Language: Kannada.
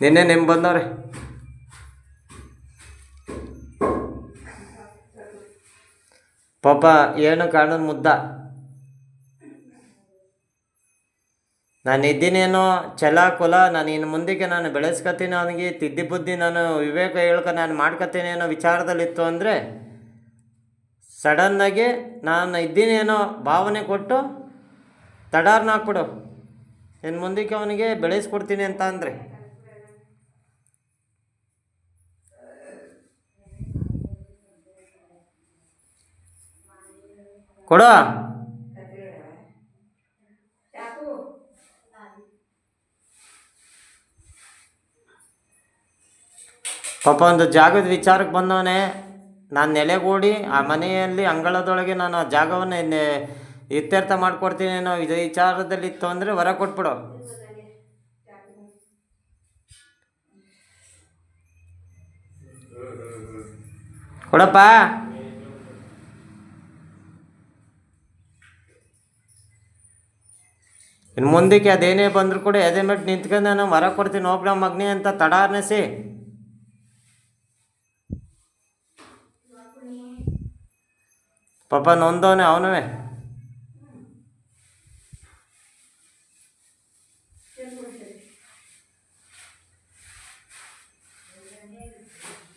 ನಿನ್ನೆ ನಿಮ್ಮ ಬಂದವ್ರೆ ಪಾಪ ಏನು ಕಾಣದ ಮುದ್ದ. ನಾನು ಇದ್ದೀನೇನೋ ಛಲ ಕುಲ, ನಾನು ಇನ್ನು ಮುಂದಕ್ಕೆ ನಾನು ಬೆಳೆಸ್ಕೊತೀನಿ, ಅವನಿಗೆ ತಿದ್ದಿ ಬುದ್ಧಿ ನಾನು ವಿವೇಕ ನಾನು ಮಾಡ್ಕೊತೀನಿ ಅನ್ನೋ ವಿಚಾರದಲ್ಲಿತ್ತು ಅಂದರೆ ಸಡನ್ನಾಗಿ ನಾನು ಇದ್ದೀನೇನೋ ಭಾವನೆ ಕೊಟ್ಟು ತಡಾರ್ನ ಹಾಕ್ಬಿಡು, ಇನ್ನು ಮುಂದಕ್ಕೆ ಅವನಿಗೆ ಬೆಳೆಸ್ಕೊಡ್ತೀನಿ ಅಂತ ಅಂದರೆ ಕೊಡು. ಪಾಪ ಒಂದು ಜಾಗದ ವಿಚಾರಕ್ಕೆ ಬಂದವನೇ, ನಾನು ನೆಲೆಗೂಡಿ ಆ ಮನೆಯಲ್ಲಿ ಅಂಗಳದೊಳಗೆ ನಾನು ಆ ಜಾಗವನ್ನು ಇತ್ಯರ್ಥ ಮಾಡಿಕೊಡ್ತೀನಿ ಅನ್ನೋ ಇದು ವಿಚಾರದಲ್ಲಿ ಇತ್ತು ಅಂದರೆ ಹೊರ ಕೊಟ್ಬಿಡು. ಕೊಡಪ್ಪ. ಇನ್ನು ಮುಂದಕ್ಕೆ ಅದೇನೇ ಬಂದರೂ ಕೂಡ ಎದೆ ಮೆಟ್ಟು ನಿಂತ್ಕೊಂಡು ನಾನು ಹೊರ ಕೊಡ್ತೀನಿ ಹೋಗ್ಬಿಡ ಮಗ್ನಿ ಅಂತ ತಡಾರ್ನಿಸಿ ಪಾಪ ನೊಂದವನೇ ಅವನವೇ.